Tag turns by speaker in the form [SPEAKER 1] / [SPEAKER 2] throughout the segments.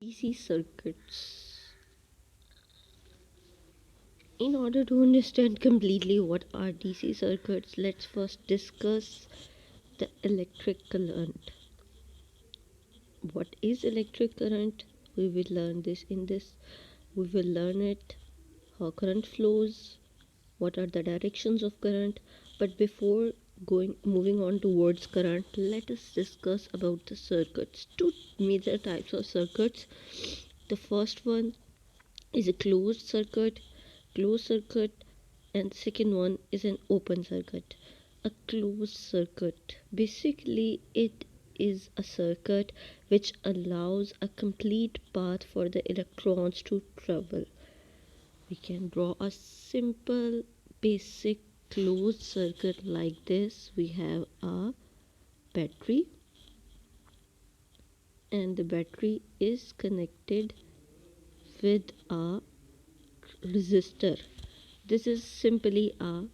[SPEAKER 1] DC circuits. In order to understand completely what are DC circuits, let's first discuss the electric current. What is electric current? We will learn this in this. We will learn it, how current flows, what are the directions of current. But before moving on towards current, let us discuss about the circuits. Two major types of circuits. The first one is a closed circuit, and the second one is an open circuit. A closed circuit, basically it is a circuit which allows a complete path for the electrons to travel. We can draw a simple basic closed circuit like this. We have a battery, and the battery is connected with a resistor. This is simply a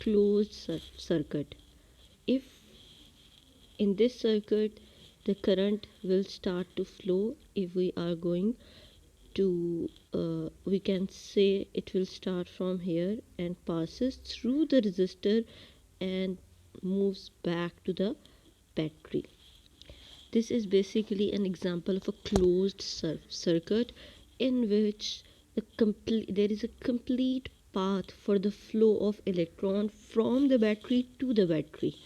[SPEAKER 1] closed circuit. If in this circuit the current will start to flow, if we are going to we can say it will start from here and passes through the resistor and moves back to the battery. This is basically an example of a closed circuit in which there is a complete path for the flow of electron from the battery to the battery.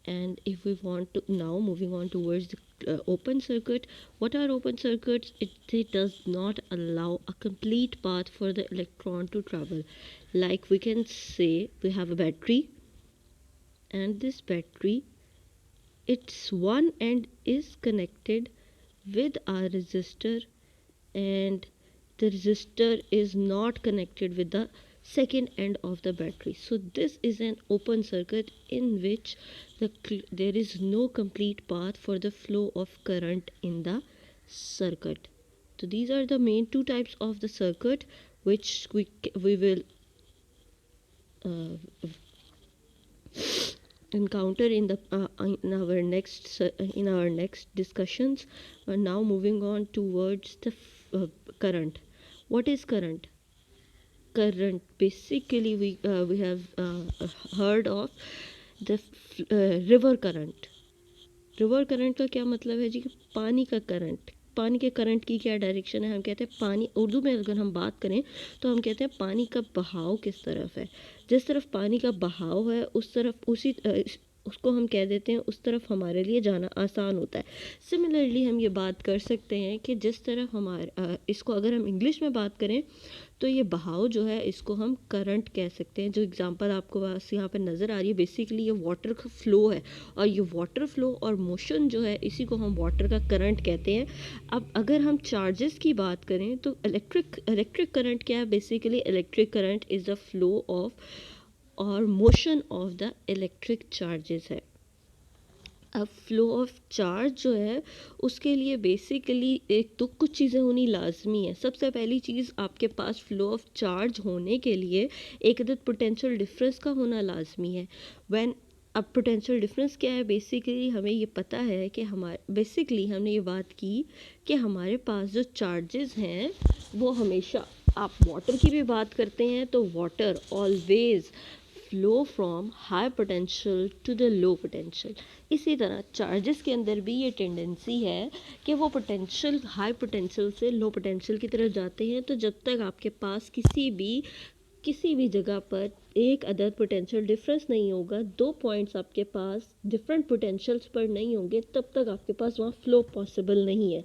[SPEAKER 1] And if we want to now moving on towards the open circuit, what are open circuits? It does not allow a complete path for the electron to travel. Like we can say we have a battery, and this battery, its one end is connected with our resistor, and the resistor is not connected with the second end of the battery. So this is an open circuit in which there is no complete path for the flow of current in the circuit. So these are the main two types of the circuit which we will uh, encounter in our next discussions. Now moving on towards the current. What is current? Current, basically we have heard of the river current. River current का क्या मतलब है जी कि पानी का current, पानी के current की क्या डायरेक्शन है। हम कहते हैं पानी, उर्दू में अगर हम बात करें तो हम कहते हैं पानी का बहाव किस तरफ है। जिस तरफ पानी का बहाव है उस तरफ उसको हम कह देते हैं उस तरफ हमारे लिए जाना आसान होता है। सिमिलरली हम ये बात कर सकते हैं कि जिस तरफ इसको अगर हम इंग्लिश में बात करें तो ये बहाव जो है इसको हम करंट कह सकते हैं। जो एग्जांपल आपको बस यहाँ पर नज़र आ रही है, बेसिकली ये वाटर का फ्लो है, और ये वाटर फ्लो और मोशन जो है इसी को हम वाटर का करंट कहते हैं। अब अगर हम चार्जेस की बात करें तो इलेक्ट्रिक करंट क्या है? Basically electric current is the flow of or motion of the electric charges है। अब फ्लो ऑफ चार्ज जो है उसके लिए बेसिकली एक तो कुछ चीज़ें होनी लाजमी है। सबसे पहली चीज़, आपके पास फ्लो ऑफ चार्ज होने के लिए एक अदद पोटेंशियल डिफरेंस का होना लाजमी है। व्हेन अब पोटेंशियल डिफरेंस क्या है? बेसिकली हमें ये पता है कि बेसिकली हमने ये बात की कि हमारे पास जो चार्जेस हैं वो हमेशा, आप वाटर की भी बात करते हैं तो water always flow from high potential to the low potential. इसी तरह चार्जेस के अंदर भी ये टेंडेंसी है कि वो पोटेंशियल हाई पोटेंशियल से लो पोटेंशियल की तरफ जाते हैं। तो जब तक आपके पास किसी भी जगह पर एक अदद पोटेंशियल डिफरेंस नहीं होगा, दो पॉइंट्स आपके पास डिफरेंट पोटेंशियल्स पर नहीं होंगे, तब तक आपके पास वहाँ फ्लो पॉसिबल नहीं है।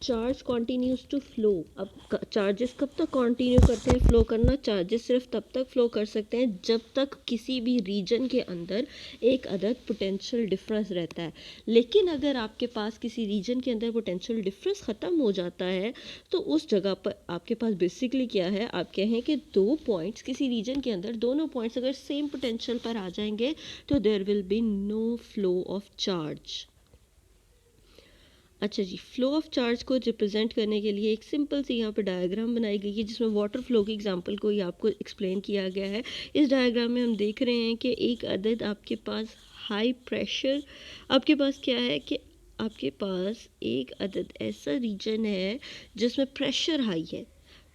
[SPEAKER 1] Charge continues to flow. अब चार्जेस कब तक कॉन्टीन्यू करते हैं फ्लो करना? चार्जेस सिर्फ तब तक फ्लो कर सकते हैं जब तक किसी भी रीजन के अंदर एक अदद पोटेंशियल डिफरेंस रहता है। लेकिन अगर आपके पास किसी रीजन के अंदर पोटेंशियल डिफरेंस ख़त्म हो जाता है तो उस जगह पर आपके पास बेसिकली क्या है, आप कहें कि दो पॉइंट्स किसी रीजन के अंदर, दोनों पॉइंट्स अगर सेम पोटेंशियल पर आ जाएंगे तो there will be no flow of charge. अच्छा जी, फ्लो ऑफ चार्ज को रिप्रेजेंट करने के लिए एक सिंपल सी यहाँ पे डायग्राम बनाई गई है जिसमें वाटर फ्लो की एग्जांपल को ही आपको एक्सप्लेन किया गया है। इस डायग्राम में हम देख रहे हैं कि एक अदद आपके पास हाई प्रेशर, आपके पास क्या है कि आपके पास एक अदद ऐसा रीजन है जिसमें प्रेशर हाई है,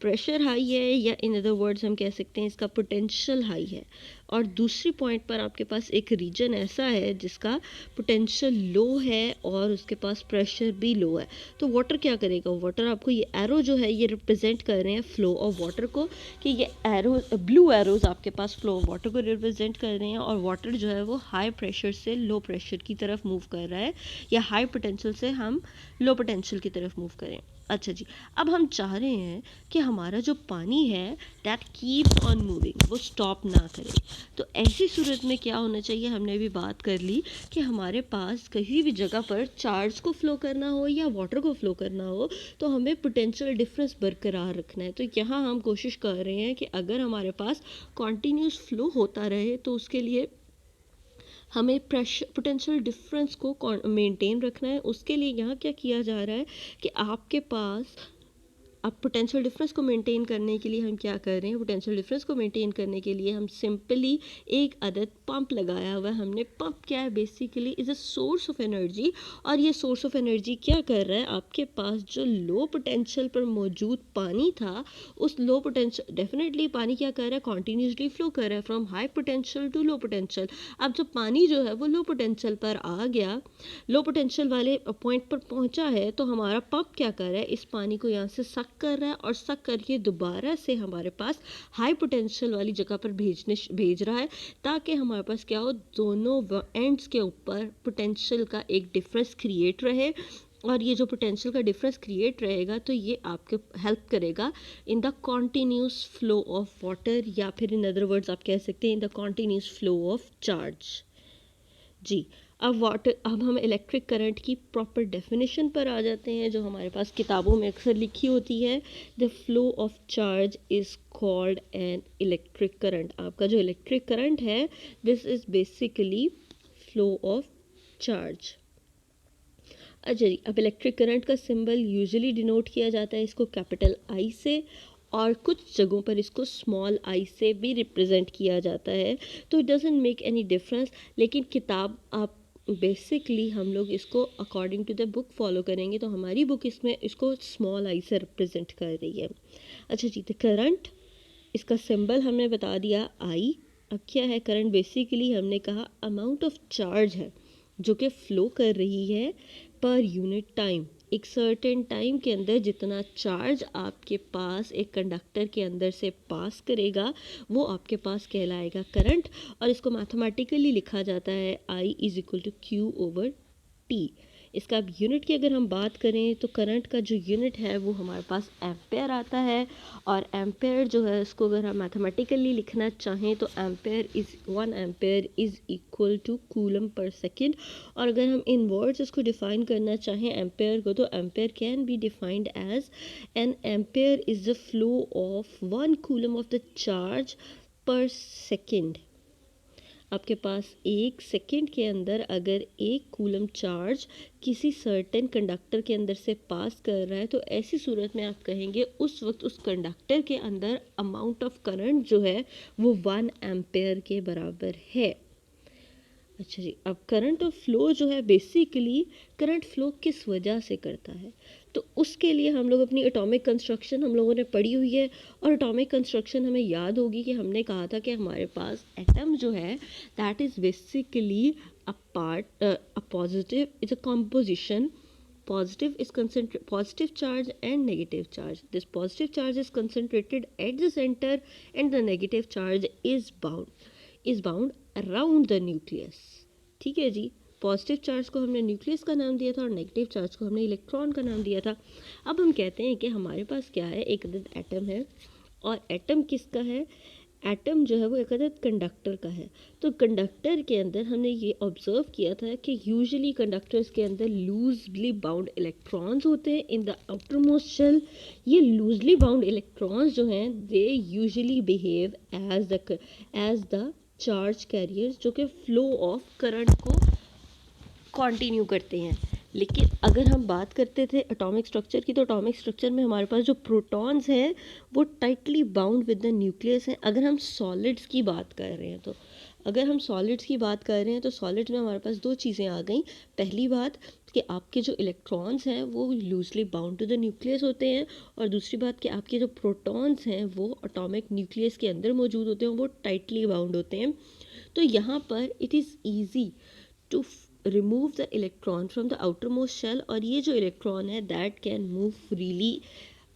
[SPEAKER 1] प्रेशर हाई है, या इन अदर वर्ड्स हम कह सकते हैं इसका पोटेंशियल हाई है, और दूसरी पॉइंट पर आपके पास एक रीजन ऐसा है जिसका पोटेंशियल लो है और उसके पास प्रेशर भी लो है। तो वाटर क्या करेगा, वाटर आपको ये एरो जो है ये रिप्रेजेंट कर रहे हैं फ्लो ऑफ वाटर को, कि ये एरो ब्लू एरोज आपके पास फ्लो ऑफ वाटर को रिप्रेजेंट कर रहे हैं, और वाटर जो है वो हाई प्रेशर से लो प्रेशर की तरफ मूव कर रहा है, या हाई पोटेंशियल से हम लो पोटेंशियल की तरफ मूव करें। अच्छा जी, अब हम चाह रहे हैं कि हमारा जो पानी है दैट कीप ऑन मूविंग, वो स्टॉप ना करे। तो ऐसी सूरत में क्या होना चाहिए, हमने भी बात कर ली कि हमारे पास कहीं भी जगह पर चार्ज को फ्लो करना हो या वाटर को फ्लो करना हो तो हमें पोटेंशियल डिफरेंस बरकरार रखना है। तो यहाँ हम कोशिश कर रहे हैं कि अगर हमारे पास कॉन्टीन्यूस फ्लो होता रहे तो उसके लिए हमें प्रेशर पोटेंशियल डिफरेंस को मेंटेन रखना है। उसके लिए यहाँ क्या किया जा रहा है कि आपके पास अब पोटेंशियल डिफरेंस को मेंटेन करने के लिए हम क्या कर रहे हैं, पोटेंशियल डिफरेंस को मेंटेन करने के लिए हम सिंपली एक अदद पंप लगाया हुआ है हमने। पंप क्या है, basically is a source of energy, और ये सोर्स ऑफ एनर्जी क्या कर रहा है, आपके पास जो लो पोटेंशियल पर मौजूद पानी था उस लो पोटेंशियल, डेफिनेटली पानी क्या कर रहा है, कॉन्टीन्यूसली फ्लो कर रहा है from high potential to low potential. अब जब पानी जो है वो लो पोटेंशियल पर आ गया, लो पोटेंशियल वाले पॉइंट पर पहुंचा है, तो हमारा पंप क्या कर रहा है, इस पानी को यहाँ से सक कर रहा है और सक करके दोबारा से हमारे पास हाई पोटेंशियल वाली जगह पर भेज रहा है, ताकि हमारे पास क्या हो, दोनों एंड्स के ऊपर पोटेंशियल का एक डिफरेंस क्रिएट रहे। और ये जो पोटेंशियल का डिफरेंस क्रिएट रहेगा तो ये आपके हेल्प करेगा in the continuous flow of water, या फिर इन अदर वर्ड्स आप कह सकते हैं in the continuous flow of charge. जी, अब हम इलेक्ट्रिक करंट की प्रॉपर डेफिनेशन पर आ जाते हैं जो हमारे पास किताबों में अक्सर लिखी होती है। The flow of charge is called an electric current. आपका जो इलेक्ट्रिक करंट है this is basically flow of charge. अच्छा जी, अब इलेक्ट्रिक करंट का सिंबल यूजुअली डिनोट किया जाता है इसको कैपिटल आई से, और कुछ जगहों पर इसको स्मॉल आई से भी रिप्रेजेंट किया जाता है। तो it doesn't make any difference, लेकिन किताब आप बेसिकली हम लोग इसको according to the book follow करेंगे, तो हमारी बुक इसमें इसको स्मॉल आई से रिप्रेजेंट कर रही है। अच्छा जी, तो करंट, इसका सिंबल हमने बता दिया आई। अब क्या है करंट, बेसिकली हमने कहा अमाउंट ऑफ चार्ज है जो कि फ़्लो कर रही है पर यूनिट टाइम। एक सर्टेन टाइम के अंदर जितना चार्ज आपके पास एक कंडक्टर के अंदर से पास करेगा वो आपके पास कहलाएगा करंट, और इसको मैथमेटिकली लिखा जाता है I is equal to Q over T। इसका अब यूनिट की अगर हम बात करें तो करंट का जो यूनिट है वो हमारे पास एम्पेयर आता है, और एम्पेयर जो है इसको अगर हम मैथमेटिकली लिखना चाहें तो ampere is 1 ampere is equal to coulomb per second. और अगर हम इन वर्ड्स इसको डिफ़ाइन करना चाहें एम्पेयर को, तो ampere can be defined as an ampere is the flow of 1 coulomb of the charge per second. आपके पास एक सेकेंड के अंदर अगर एक कूलम चार्ज किसी सर्टेन कंडक्टर के अंदर से पास कर रहा है तो ऐसी सूरत में आप कहेंगे उस वक्त उस कंडक्टर के अंदर अमाउंट ऑफ करंट जो है वो 1 एम्पेयर के बराबर है। अच्छा जी, अब करंट और फ्लो जो है बेसिकली करंट फ्लो किस वजह से करता है, तो उसके लिए हम लोग अपनी एटॉमिक कंस्ट्रक्शन हम लोगों ने पढ़ी हुई है, और एटॉमिक कंस्ट्रक्शन हमें याद होगी कि हमने कहा था कि हमारे पास एटम जो है that is basically a part a positive is a composition, positive charge and negative charge. This positive charge is concentrated at the center and the negative charge is bound around the nucleus. ठीक है जी, positive charge को हमने nucleus का नाम दिया था और negative charge को हमने इलेक्ट्रॉन का नाम दिया था। अब हम कहते हैं कि हमारे पास क्या है, एक अदद एटम है, और एटम किसका है, एटम जो है वो एक अदद कंडक्टर का है। तो कंडक्टर के अंदर हमने ये ऑब्जर्व किया था कि यूजुअली कंडक्टर्स के अंदर लूजली बाउंड इलेक्ट्रॉन्स होते हैं in the outermost shell. ये लूजली बाउंड इलेक्ट्रॉन्स जो हैं they usually behave as the charge carriers, जो कि फ्लो ऑफ करंट को कंटिन्यू करते हैं। लेकिन अगर हम बात करते थे एटॉमिक स्ट्रक्चर की, तो एटॉमिक स्ट्रक्चर में हमारे पास जो प्रोटॉन्स हैं वो tightly bound with the nucleus हैं। अगर हम सॉलिड्स की बात कर रहे हैं तो सॉलिड्स में हमारे पास दो चीज़ें आ गई। पहली बात कि आपके जो इलेक्ट्रॉन्स हैं वो loosely bound to the nucleus होते हैं, और दूसरी बात कि आपके जो प्रोटॉन्स हैं वो एटॉमिक न्यूक्लियस के अंदर मौजूद होते हैं, वो टाइटली बाउंड होते हैं। तो यहाँ पर it is easy to remove the electron from the outermost shell, और ये जो इलेक्ट्रॉन है that can move freely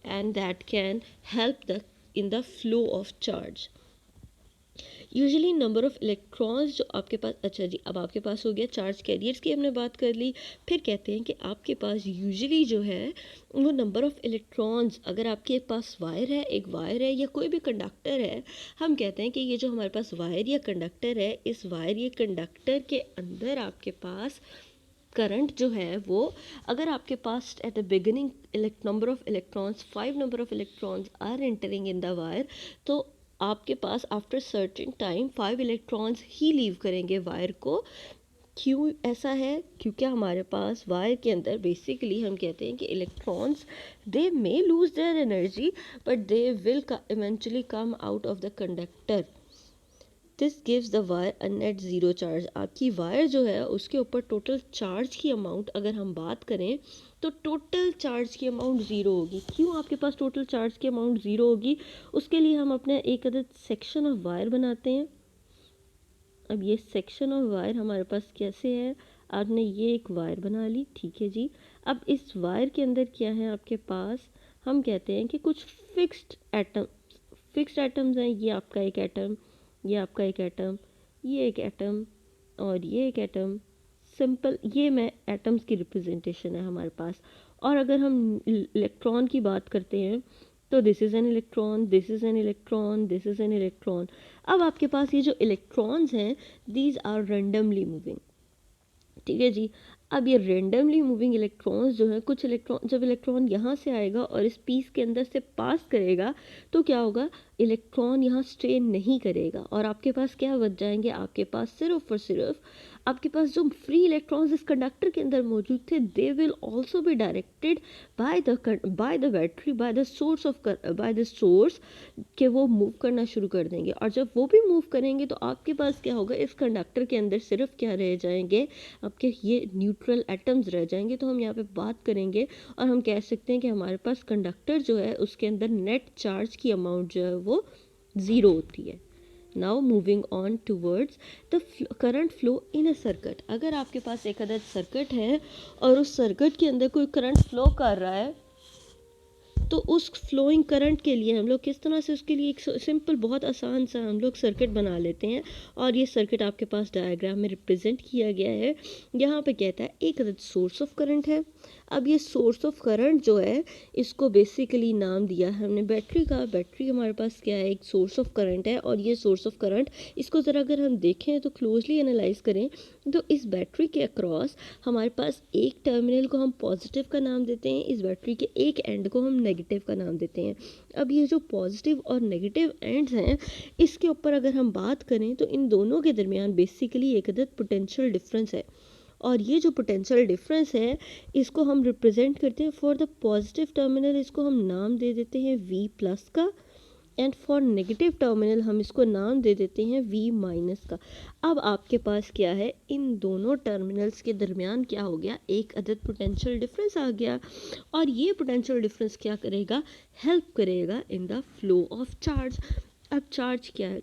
[SPEAKER 1] and that can help the in the flow of charge. Usually number of electrons जो आपके पास, अच्छा जी, अब आपके पास हो गया चार्ज कैरियर्स की हमने बात कर ली। फिर कहते हैं कि आपके पास यूजुअली जो है वो नंबर ऑफ इलेक्ट्रॉन्स, अगर आपके पास वायर है, एक वायर है या कोई भी कंडक्टर है, हम कहते हैं कि ये जो हमारे पास वायर या कंडक्टर है, इस वायर या कंडक्टर के अंदर आपके पास करंट जो है वो, अगर आपके पास at the beginning number of electrons 5 number of electrons are entering in the wire, तो आपके पास आफ्टर सर्टेन टाइम 5 इलेक्ट्रॉन्स ही लीव करेंगे वायर को। क्यों ऐसा है? क्योंकि हमारे पास वायर के अंदर बेसिकली हम कहते हैं कि electrons they may lose their energy but they will eventually come out of the conductor. This gives the wire a net zero charge. आपकी वायर जो है उसके ऊपर टोटल चार्ज की अमाउंट अगर हम बात करें तो टोटल चार्ज की अमाउंट ज़ीरो होगी। क्यों आपके पास टोटल चार्ज की अमाउंट ज़ीरो होगी? उसके लिए हम अपने एक अदद सेक्शन ऑफ वायर बनाते हैं। अब ये सेक्शन ऑफ वायर हमारे पास कैसे है? आपने ये एक वायर बना ली, ठीक है जी। अब इस वायर के अंदर क्या है आपके पास? हम कहते हैं कि कुछ फिक्स्ड एटम्स हैं। ये आपका एक एटम, ये आपका एक एटम, ये एक एटम और ये एक एटम। सिंपल, ये मैं एटम्स की रिप्रेजेंटेशन है हमारे पास। और अगर हम इलेक्ट्रॉन की बात करते हैं तो this is an electron, this is an electron, this is an electron. अब आपके पास ये जो इलेक्ट्रॉन्स हैं दीज आर रेंडमली मूविंग, ठीक है जी। अब ये रेंडमली मूविंग इलेक्ट्रॉन्स जो है, कुछ इलेक्ट्रॉन, जब इलेक्ट्रॉन यहाँ से आएगा और इस पीस के अंदर से पास करेगा तो क्या होगा? इलेक्ट्रॉन यहाँ स्ट्रे नहीं करेगा और आपके पास क्या बच जाएंगे? आपके पास सिर्फ और सिर्फ आपके पास जो फ्री इलेक्ट्रॉन्स इस कंडक्टर के अंदर मौजूद थे they will also be directed by the battery, by the source, कि वो मूव करना शुरू कर देंगे। और जब वो भी मूव करेंगे तो आपके पास क्या होगा? इस कंडक्टर के अंदर सिर्फ क्या रह जाएंगे? आपके ये न्यूट्रल एटम्स रह जाएंगे। तो हम यहाँ पे बात करेंगे और हम कह सकते हैं कि हमारे पास कंडक्टर जो है उसके अंदर नेट चार्ज की अमाउंट जो है वो ज़ीरो होती है। Now moving on towards the current flow in a circuit. अगर आपके पास एक अदद सर्किट है और उस सर्किट के अंदर कोई करंट फ्लो कर रहा है तो उस फ्लोइंग करंट के लिए हम लोग किस तरह से उसके लिए एक सिंपल, बहुत आसान सा हम लोग सर्किट बना लेते हैं। और ये सर्किट आपके पास डायग्राम में रिप्रेजेंट किया गया है। यहाँ पे कहता है एक अदद सोर्स ऑफ करंट है। अब ये सोर्स ऑफ करंट जो है इसको बेसिकली नाम दिया है हमने बैटरी का। बैटरी हमारे पास क्या है? एक सोर्स ऑफ करंट है। और ये सोर्स ऑफ करंट, इसको ज़रा अगर हम देखें तो क्लोजली एनालाइज करें तो इस बैटरी के अक्रॉस हमारे पास एक टर्मिनल को हम पॉजिटिव का नाम देते हैं, इस बैटरी के एक एंड को हम नेगेटिव का नाम देते हैं। अब ये जो पॉजिटिव और नेगेटिव एंड्स हैं इसके ऊपर अगर हम बात करें तो इन दोनों के दरमियान बेसिकली एक अदद पोटेंशियल डिफरेंस है। और ये जो पोटेंशियल डिफरेंस है इसको हम रिप्रेजेंट करते हैं फॉर द पॉजिटिव टर्मिनल, इसको हम नाम दे देते हैं V प्लस का, एंड फॉर नेगेटिव टर्मिनल हम इसको नाम दे देते हैं V माइनस का। अब आपके पास क्या है? इन दोनों टर्मिनल्स के दरमियान क्या हो गया? एक अदद पोटेंशियल डिफरेंस आ गया। और ये पोटेंशियल डिफरेंस क्या करेगा? हेल्प करेगा in the flow of charge. अब चार्ज क्या है?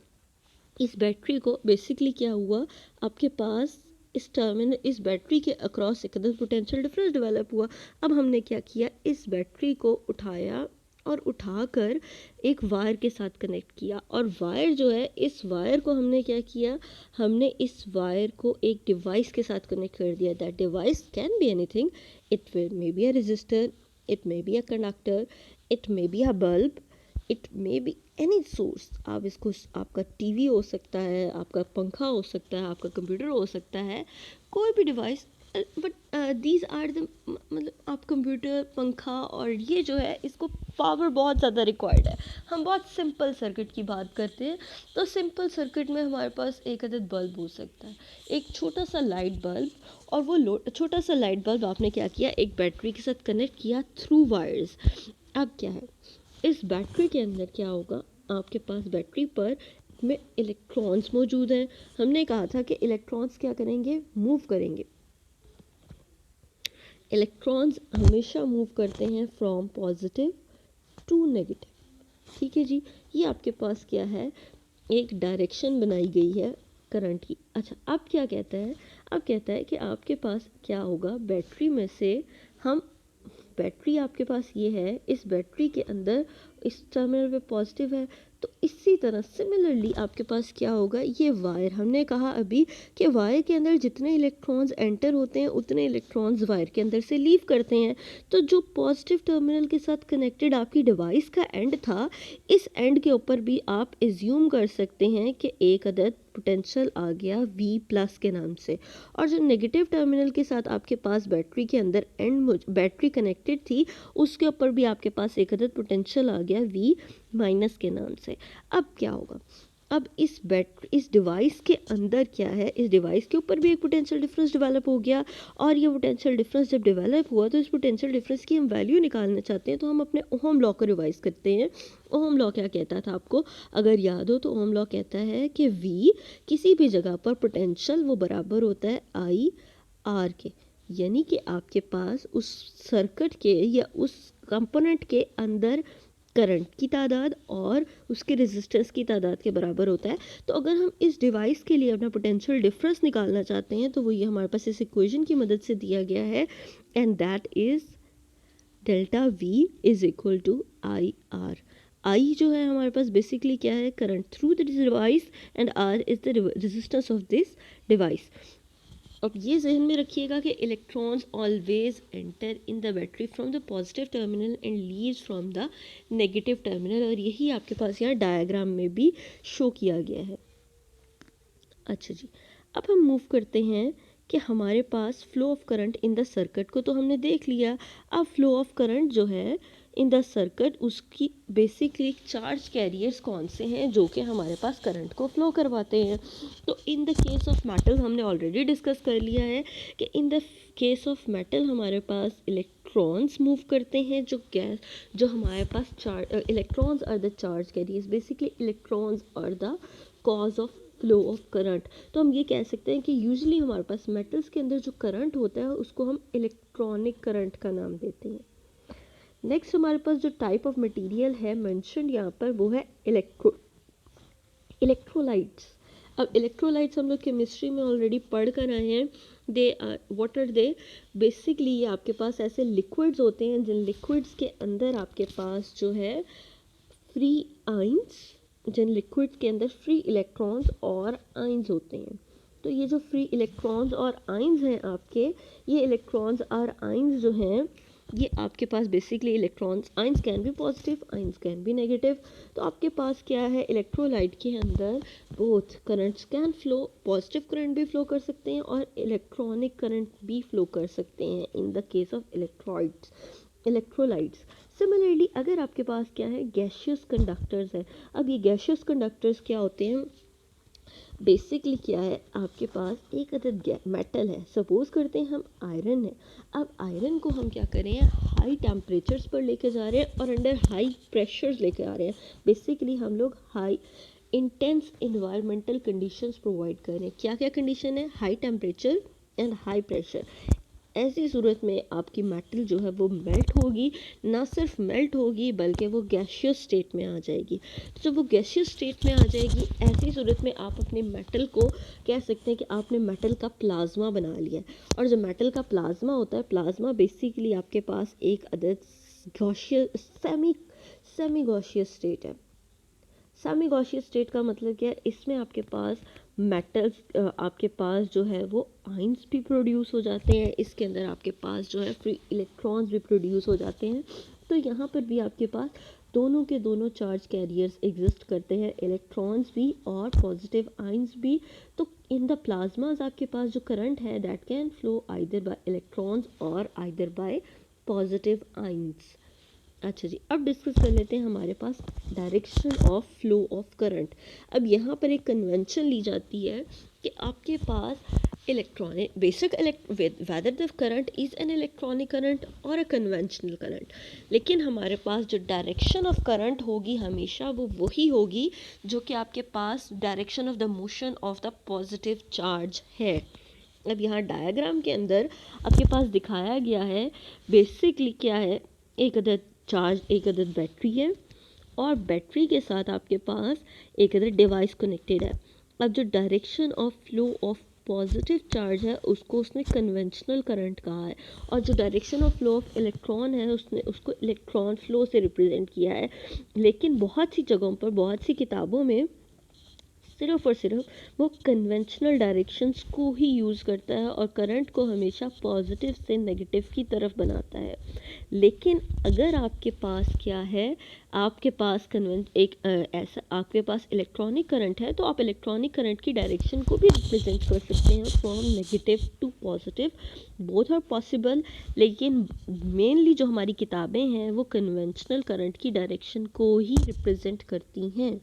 [SPEAKER 1] इस बैटरी को बेसिकली क्या हुआ? आपके पास इस टर्मिनल, इस बैटरी के अक्रॉस एक अदद पोटेंशियल डिफरेंस डेवलप हुआ। अब हमने क्या किया? इस बैटरी को उठाया और उठाकर एक वायर के साथ कनेक्ट किया। और वायर जो है, इस वायर को हमने क्या किया? हमने इस वायर को एक डिवाइस के साथ कनेक्ट कर दिया। That device can be anything, it may be a resistor, it may be a conductor, it may be a bulb, it may be any source. आप इसको, आपका टीवी हो सकता है, आपका पंखा हो सकता है, आपका कंप्यूटर हो सकता है, कोई भी device. But these are the, मतलब आप कंप्यूटर, पंखा और ये जो है इसको पावर बहुत ज़्यादा रिक्वायर्ड है। हम बहुत सिंपल सर्किट की बात करते हैं तो सिंपल सर्किट में हमारे पास एक अदद बल्ब हो सकता है, एक छोटा सा लाइट बल्ब। और वो छोटा सा लाइट बल्ब आपने क्या किया? एक बैटरी के साथ कनेक्ट किया थ्रू वायर्स। अब क्या है? इस बैटरी के अंदर क्या होगा? आपके पास बैटरी पर में इलेक्ट्रॉन्स मौजूद हैं। हमने कहा था कि इलेक्ट्रॉन्स क्या करेंगे? मूव करेंगे। इलेक्ट्रॉन्स हमेशा मूव करते हैं फ्रॉम पॉजिटिव टू नेगेटिव। ठीक है जी, ये आपके पास क्या है, एक डायरेक्शन बनाई गई है करंट की। अच्छा, अब क्या कहता है, अब कहता है कि आपके पास क्या होगा, बैटरी में से हम, बैटरी आपके पास ये है, इस बैटरी के अंदर इस टर्मिनल पे पॉजिटिव है, तो इसी तरह सिमिलरली आपके पास क्या होगा, ये वायर, हमने कहा अभी कि वायर के अंदर जितने इलेक्ट्रॉन्स एंटर होते हैं उतने इलेक्ट्रॉन्स वायर के अंदर से लीव करते हैं। तो जो पॉजिटिव टर्मिनल के साथ कनेक्टेड आपकी डिवाइस का एंड था, इस एंड के ऊपर भी आप एज्यूम कर सकते हैं कि एक अदद पोटेंशियल आ गया V+ के नाम से। और जो नेगेटिव टर्मिनल के साथ आपके पास बैटरी के अंदर एंड बैटरी कनेक्टेड थी, उसके ऊपर भी आपके पास एक अदद पोटेंशियल आ गया V- के नाम से। अब क्या होगा, अब इस डिवाइस के अंदर क्या है, इस डिवाइस के ऊपर भी एक पोटेंशियल डिफरेंस डेवलप हो गया। और ये पोटेंशियल डिफरेंस जब डेवलप हुआ तो इस पोटेंशियल डिफरेंस की हम वैल्यू निकालना चाहते हैं, तो हम अपने ओहम लॉ को रिवाइज करते हैं। ओहम लॉ क्या कहता था आपको अगर याद हो, तो ओहम लॉ कहता है कि V किसी भी जगह पर पोटेंशियल वो बराबर होता है I/R के, यानी कि आपके पास उस सर्किट के या उस कंपोनेंट के अंदर करंट की तादाद और उसके रेजिस्टेंस की तादाद के बराबर होता है। तो अगर हम इस डिवाइस के लिए अपना पोटेंशियल डिफरेंस निकालना चाहते हैं, तो वो ये हमारे पास इस इक्वेशन की मदद से दिया गया है, and that is delta V is equal to I/R। I जो है हमारे पास बेसिकली क्या है, current through the device, and R is the resistance of this device. अब ये जहन में रखिएगा कि electrons always enter in the battery from the positive terminal and leaves from the negative terminal, और यही आपके पास यहाँ डायग्राम में भी शो किया गया है। अच्छा जी, अब हम मूव करते हैं कि हमारे पास flow of current in the circuit को तो हमने देख लिया। अब फ्लो ऑफ करंट जो है इन द सर्किट, उसकी बेसिकली चार्ज कैरियर्स कौन से हैं जो कि हमारे पास करंट को फ्लो करवाते हैं। तो in the case of metal हमने ऑलरेडी डिस्कस कर लिया है कि in the case of metal हमारे पास इलेक्ट्रॉन्स मूव करते हैं, जो हमारे पास charge, electrons are the charge carriers, basically electrons are the cause of flow of current. तो हम ये कह सकते हैं कि यूजुअली हमारे पास मेटल्स के अंदर जो करंट होता है उसको हम इलेक्ट्रॉनिक करंट का नाम देते हैं। नेक्स्ट हमारे पास जो टाइप ऑफ मटेरियल है मेंशन्ड यहाँ पर, वो है इलेक्ट्रोलाइट्स। अब इलेक्ट्रोलाइट्स हम लोग केमिस्ट्री में ऑलरेडी पढ़ कर आए हैं। They are, what are they, basically ये आपके पास ऐसे लिक्विड्स होते हैं जिन लिक्विड्स के अंदर आपके पास जो है फ्री आइंस, जिन लिक्विड्स के अंदर फ्री इलेक्ट्रॉन्स और आइंस होते हैं। तो ये जो फ्री इलेक्ट्रॉन्स और आइंस हैं आपके, ये इलेक्ट्रॉन्स और आइंस जो हैं, ये आपके पास basically electrons, ions can be positive, ions can be negative. तो आपके पास क्या है, इलेक्ट्रोलाइट के अंदर both currents can flow, positive current भी फ्लो कर सकते हैं और इलेक्ट्रॉनिक करंट भी फ्लो कर सकते हैं in the case of electrolytes. Similarly अगर आपके पास क्या है, गैशियस कंडक्टर्स है। अब ये गैशियस कंडक्टर्स क्या होते हैं, बेसिकली क्या है, आपके पास एक अदद मेटल है, सपोज करते हैं हम आयरन है। अब आयरन को हम क्या करें, हाई टेम्परेचर्स पर लेके जा रहे हैं और अंडर हाई प्रेशर्स लेके आ रहे हैं। बेसिकली हम लोग high intense environmental conditions provide कर रहे हैं। क्या क्या कंडीशन है, high temperature and high pressure. ऐसी सूरत में आपकी मेटल जो है वो मेल्ट होगी, ना सिर्फ मेल्ट होगी बल्कि वो गैशियस स्टेट में आ जाएगी। तो जब वो गैशियस स्टेट में आ जाएगी, ऐसी सूरत में आप अपने मेटल को कह सकते हैं कि आपने मेटल का प्लाज्मा बना लिया। और जो मेटल का प्लाज्मा होता है, प्लाज्मा बेसिकली आपके पास एक अदद गॉशियस सेमी गॉशियस स्टेट है। सेमी गॉशियस स्टेट का मतलब क्या है, इसमें आपके पास मेटल्स, आपके पास जो है वो आइंस भी प्रोड्यूस हो जाते हैं, इसके अंदर आपके पास जो है फ्री इलेक्ट्रॉन्स भी प्रोड्यूस हो जाते हैं। तो यहाँ पर भी आपके पास दोनों के दोनों चार्ज कैरियर्स एग्जिस्ट करते हैं, इलेक्ट्रॉन्स भी और पॉजिटिव आइंस भी। तो इन द प्लाज्माज आपके पास जो करंट है that can flow either by electrons or either by positive ions. अच्छा जी, अब डिस्कस कर लेते हैं हमारे पास direction of flow of current. अब यहाँ पर एक कन्वेंशन ली जाती है कि आपके पास electronic basic whether the current is an electronic current or a conventional current, लेकिन हमारे पास जो डायरेक्शन ऑफ करंट होगी हमेशा वो वही होगी जो कि आपके पास direction of the motion of the positive charge है। अब यहाँ डायग्राम के अंदर आपके पास दिखाया गया है बेसिकली क्या है, एक अदद चार्ज, एक अदद बैटरी है और बैटरी के साथ आपके पास एक अदर डिवाइस कनेक्टेड है। अब जो direction of flow of positive charge है उसको उसने कन्वेंशनल करंट कहा है, और जो direction of flow of electron है उसने उसको इलेक्ट्रॉन फ्लो से रिप्रेजेंट किया है। लेकिन बहुत सी जगहों पर, बहुत सी किताबों में सिर्फ और सिर्फ वो कन्वेंशनल डायरेक्शंस को ही यूज़ करता है और करंट को हमेशा पॉजिटिव से नेगेटिव की तरफ बनाता है। लेकिन अगर आपके पास क्या है, आपके पास ऐसा आपके पास इलेक्ट्रॉनिक करंट है, तो आप इलेक्ट्रॉनिक करंट की डायरेक्शन को भी रिप्रेजेंट कर सकते हैं from negative to positive, both are possible. लेकिन मेनली जो हमारी किताबें हैं वो कन्वेंशनल करंट की डायरेक्शन को ही रिप्रेजेंट करती हैं।